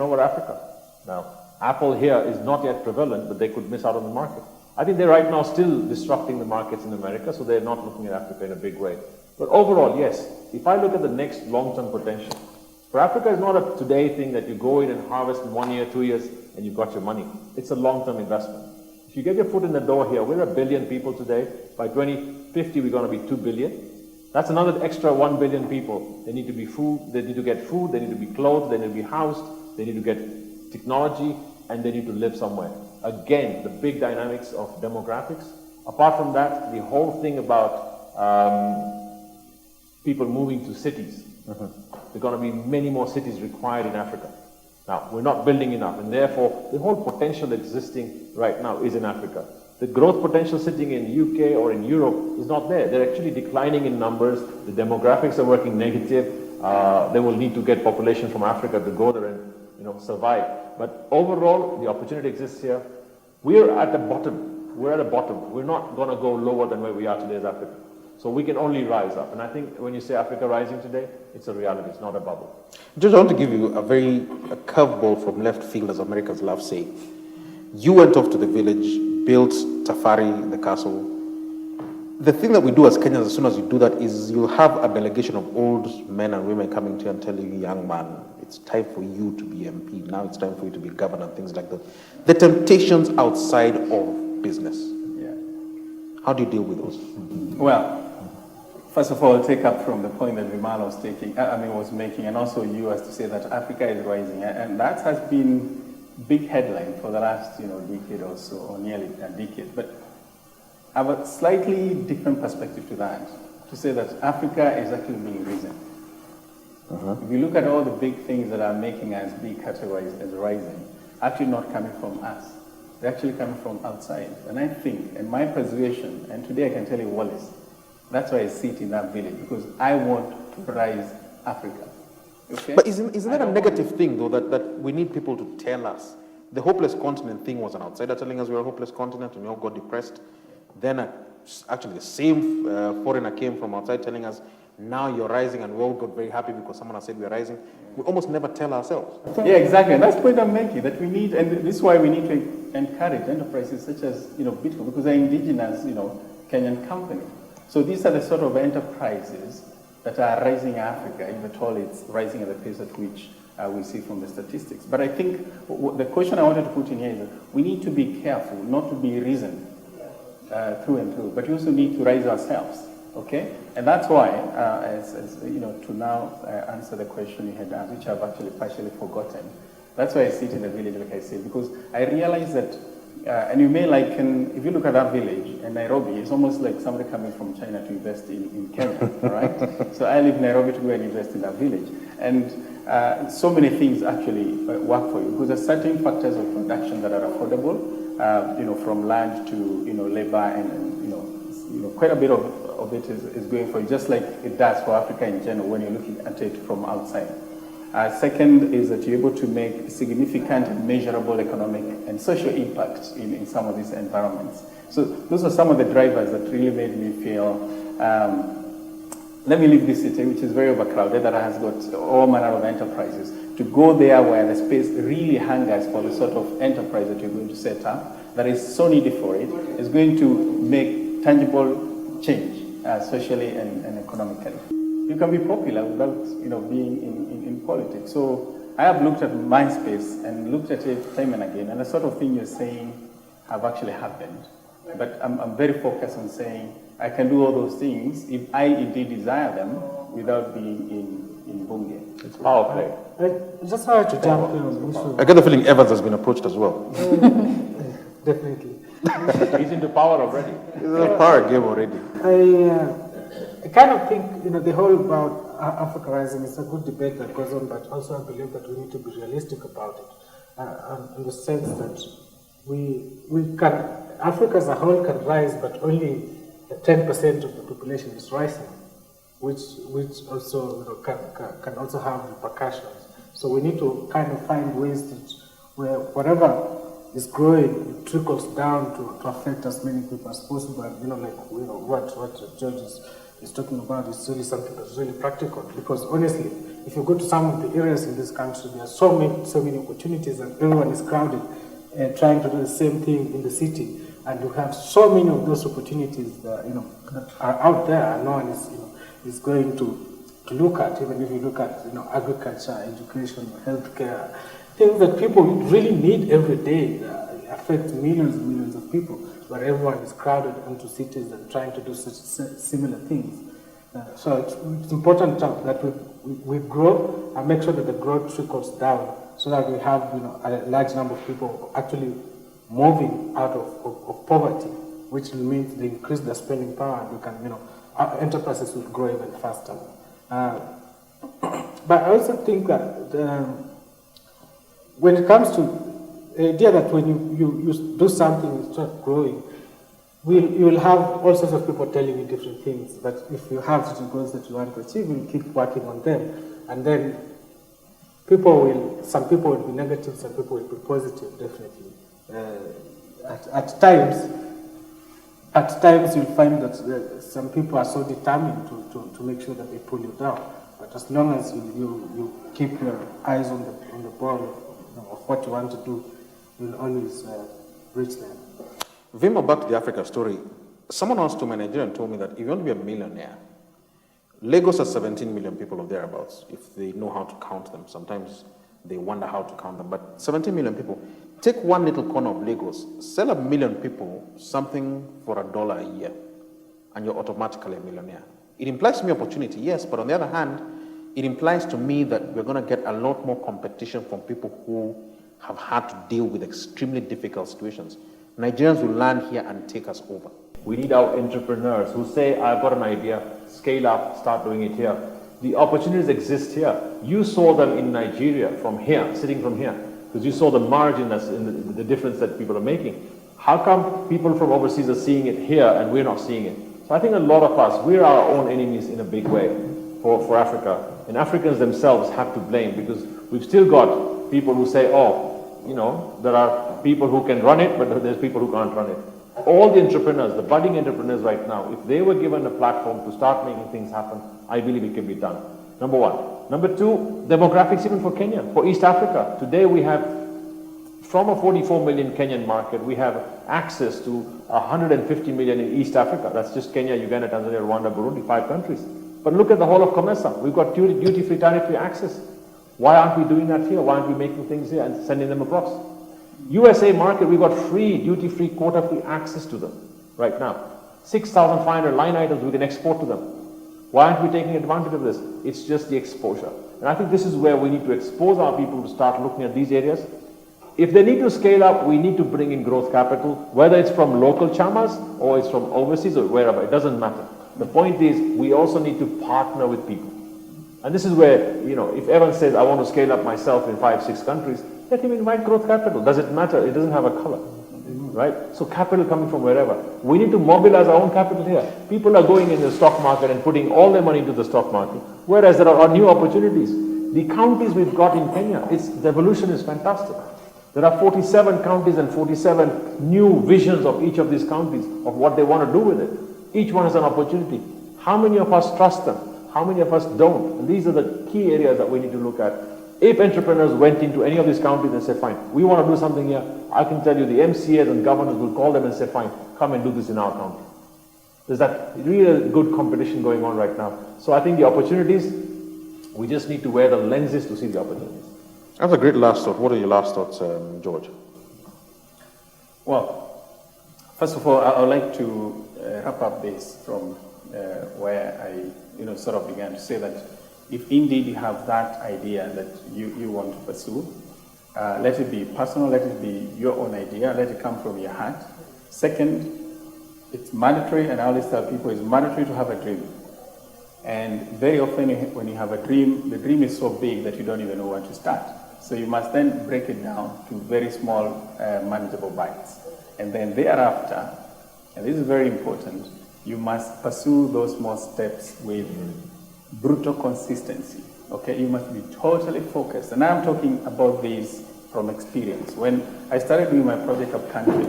over Africa. Now, Apple here is not yet prevalent, but they could miss out on the market. I think they're right now still disrupting the markets in America, so they're not looking at Africa in a big way. But overall, yes, if I look at the next long-term potential, for Africa is not a today thing that you go in and harvest in 1 year, 2 years, and you've got your money. It's a long-term investment. If you get your foot in the door here, we're 1 billion people today. By 2050, we're going to be 2 billion. That's another extra 1 billion people. They need to be food, they need to get food, they need to be clothed, they need to be housed, they need to get technology, and they need to live somewhere. Again, the big dynamics of demographics. Apart from that, the whole thing about people moving to cities. There are going to be many more cities required in Africa. Now, we're not building enough, and therefore, the whole potential existing right now is in Africa. The growth potential sitting in the UK or in Europe is not there. They're actually declining in numbers. The demographics are working negative. They will need to get population from Africa to go there and survive. But overall, the opportunity exists here. We're at the bottom. We're at the bottom. We're not going to go lower than where we are today as Africa. So we can only rise up. And I think when you say Africa rising today, it's a reality. It's not a bubble. George, I want to give you a curveball from left field, as Americans love saying. You went off to the village, built Tafari, the castle. The thing that we do as Kenyans, as soon as you do that, is you'll have a delegation of old men and women coming to you and telling you, young man, it's time for you to be MP. Now it's time for you to be governor, and things like that. The temptations outside of business. Yeah. How do you deal with those? Well, first of all, I'll take up from the point that Vimal was making, and also you, as to say that Africa is rising, and that has been big headline for the last decade or so, or nearly a decade. But I have a slightly different perspective to that, to say that Africa is actually being risen. If you look at all the big things that are making us be categorized as rising, actually not coming from us. They're actually coming from outside. And I think, in my persuasion, and today I can tell you Wallace, that's why I sit in that village, because I want to rise Africa. Okay? But isn't that a negative thing, though, that we need people to tell us? The hopeless continent thing was an outsider telling us we're a hopeless continent, and we all got depressed. Then actually the same foreigner came from outside telling us, now you're rising, and we all got very happy because someone has said we're rising. We almost never tell ourselves. Yeah, exactly. And that's the point I'm making, that we need, and this is why we need to encourage enterprises such as Bidco, because they're indigenous Kenyan company. So these are the sort of enterprises that are rising Africa, if at all it's rising at the pace at which we see from the statistics. But I think the question I wanted to put in here is that we need to be careful not to be risen through and through, but we also need to rise ourselves, okay? And that's why, to now answer the question you had asked, which I've actually partially forgotten, that's why I sit in the village, like I said, because I realize that, and you may if you look at that village in Nairobi, it's almost like somebody coming from China to invest in Kenya, all right? So I live in Nairobi to go and invest in that village. And so many things actually work for you, because there's certain factors of production that are affordable, from land to, labor, and quite a bit of it is going for you, just like it does for Africa in general when you're looking at it from outside. Second is that you're able to make significant and measurable economic and social impact in some of these environments. So those are some of the drivers that really made me feel, let me leave this city, which is very overcrowded, that has got all manner of enterprises, to go there where the space really hungers for the sort of enterprise that you're going to set up, that is so needy for it, is going to make tangible change, socially and economically. You can be popular without being in politics. So I have looked at my space and looked at it time and again, and the sort of thing you're saying have actually happened. But I'm very focused on saying I can do all those things if I indeed desire them without being in Bunge. It's power play. I just wanted to jump in on this one. I get the feeling Evans has been approached as well. Definitely. He's into power already. It's a power game already. I kind of think, the whole about Africa rising is a good debate that goes on, but also I believe that we need to be realistic about it, in the sense that Africa as a whole can rise, but only 10% of the population is rising, which also can also have repercussions. So we need to kind of find ways where whatever is growing, it trickles down to affect as many people as possible. And what George is talking about is really something that's really practical, because honestly, if you go to some of the areas in this country, there are so many opportunities, and everyone is crowded trying to do the same thing in the city. And you have so many of those opportunities that, that are out there, and no one is, is going to look at. Even if you look at, agriculture, education, healthcare, things that people really need every day, affect millions and millions of people, but everyone is crowded into cities and trying to do such similar things. So it's important that we grow and make sure that the growth trickles down, so that we have a large number of people actually moving out of poverty, which means they increase their spending power, and we can, our enterprises will grow even faster. But I also think that when it comes to the idea that when you do something and start growing, you will have all sorts of people telling you different things. But if you have certain goals that you want to achieve, you'll keep working on them. And then some people will be negative, some people will be positive, definitely. At times you'll find that some people are so determined to make sure that they pull you down. But as long as you keep your eyes on the ball of what you want to do, you'll always reach them. Vima, back to the Africa story. Someone else to my Nigerian told me that if you want to be a millionaire, Lagos has 17 million people or thereabouts, if they know how to count them. Sometimes they wonder how to count them, but 17 million people. Take one little corner of Lagos, sell 1 million people something for $1 a year, and you're automatically a millionaire. It implies to me opportunity, yes, but on the other hand, it implies to me that we're going to get a lot more competition from people who have had to deal with extremely difficult situations. Nigerians will land here and take us over. We need our entrepreneurs who say, I've got an idea, scale up, start doing it here. The opportunities exist here. You saw them in Nigeria from here, sitting from here, because you saw the margin that's in the difference that people are making. How come people from overseas are seeing it here and we're not seeing it? So I think a lot of us, we're our own enemies in a big way for Africa. And Africans themselves have to blame, because we've still got people who say, there are people who can run it, but there's people who can't run it. All the entrepreneurs, the budding entrepreneurs right now, if they were given a platform to start making things happen, I believe it can be done. Number one. Number two, demographics even for Kenya, for East Africa. Today we have, from a 44 million Kenyan market, we have access to 150 million in East Africa. That's just Kenya, Uganda, Tanzania, Rwanda, Burundi, 5 countries. But look at the whole of COMESA. We've got duty-free, tariff-free access. Why aren't we doing that here? Why aren't we making things here and sending them across? USA market, we've got free, duty-free, quota-free access to them right now. 6,500 line items we can export to them. Why aren't we taking advantage of this? It's just the exposure. And I think this is where we need to expose our people to start looking at these areas. If they need to scale up, we need to bring in growth capital, whether it's from local chamas or it's from overseas or wherever, it doesn't matter. The point is, we also need to partner with people. And this is where, if Evan says, I want to scale up myself in 5, 6 countries, let him invite growth capital. Does it matter? It doesn't have a color, right? So capital coming from wherever. We need to mobilize our own capital here. People are going in the stock market and putting all their money into the stock market, whereas there are new opportunities. The counties we've got in Kenya, the evolution is fantastic. There are 47 counties and 47 new visions of each of these counties of what they want to do with it. Each one has an opportunity. How many of us trust them? How many of us don't? And these are the key areas that we need to look at. If entrepreneurs went into any of these counties and said, fine, we want to do something here, I can tell you the MCAs and governors will call them and say, fine, come and do this in our county. There's that really good competition going on right now. So I think the opportunities, we just need to wear the lenses to see the opportunities. That's a great last thought. What are your last thoughts, George? Well, first of all, I would like to wrap up this from where I sort of began to say that if indeed you have that idea that you want to pursue, let it be personal, let it be your own idea, let it come from your heart. Second, it's mandatory, and I always tell people it's mandatory to have a dream. And very often when you have a dream, the dream is so big that you don't even know where to start. So you must then break it down to very small, manageable bites. And then thereafter, and this is very important, you must pursue those small steps with brutal consistency. Okay, you must be totally focused. And I'm talking about this from experience. When I started doing my project up country,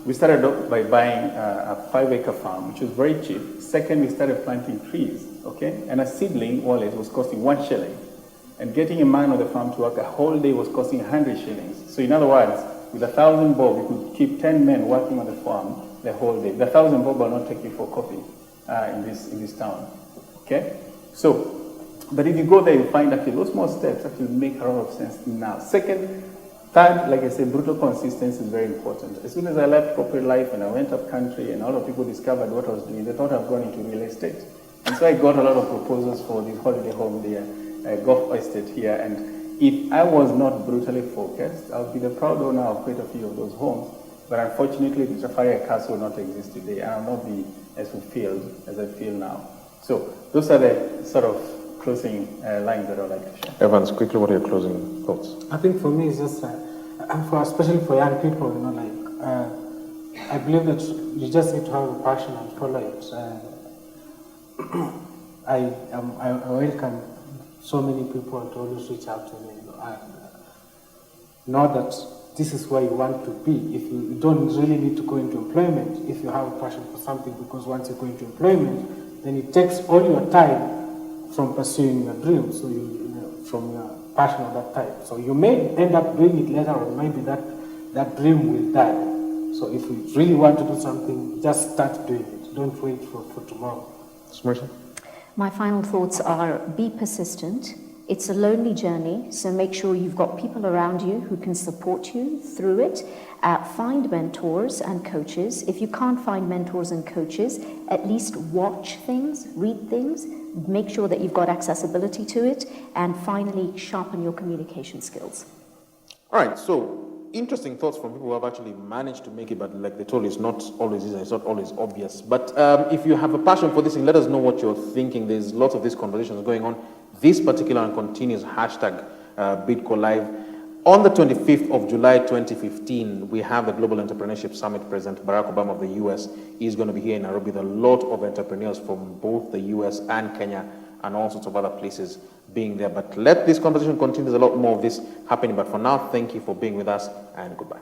we started off by buying a 5-acre farm, which was very cheap. Second, we started planting trees. Okay, and a seedling wallet was costing 1 shilling. And getting a man on the farm to work a whole day was costing 100 shillings. So in other words, with 1,000 bob, you could keep 10 men working on the farm the whole day. The 1,000 bob will not take you for coffee in this town. Okay? So, but if you go there, you find actually those small steps actually make a lot of sense now. Third, like I said, brutal consistency is very important. As soon as I left corporate life and I went up country and a lot of people discovered what I was doing, they thought I've gone into real estate. And so I got a lot of proposals for this holiday home there, golf estate here. And if I was not brutally focused, I would be the proud owner of quite a few of those homes. But unfortunately, the Tafari Castle will not exist today, and I'll not be as fulfilled as I feel now. So those are the sort of closing lines that I'd like to share. Evans, quickly, what are your closing thoughts? I think for me, it's just, especially for young people, I believe that you just need to have a passion and follow it. I welcome so many people to always reach out to me and know that this is where you want to be. If you don't really need to go into employment if you have a passion for something, because once you go into employment, then it takes all your time from pursuing your dream, so from your passion of that type. So you may end up doing it later, or maybe that dream will die. So if you really want to do something, just start doing it. Don't wait for tomorrow. Smriti? My final thoughts are: be persistent. It's a lonely journey, so make sure you've got people around you who can support you through it. Find mentors and coaches. If you can't find mentors and coaches, at least watch things, read things, make sure that you've got accessibility to it, and finally, sharpen your communication skills. All right, so interesting thoughts from people who have actually managed to make it, but like they told you, it's not always easy, it's not always obvious. But if you have a passion for this thing, let us know what you're thinking. There's lots of these conversations going on. This particular and continues hashtag Bidco Live. On the 25th of July 2015, we have the Global Entrepreneurship Summit. President Barack Obama of the US is going to be here in Nairobi with a lot of entrepreneurs from both the US and Kenya and all sorts of other places being there. But let this conversation continue. There's a lot more of this happening. But for now, thank you for being with us, and goodbye.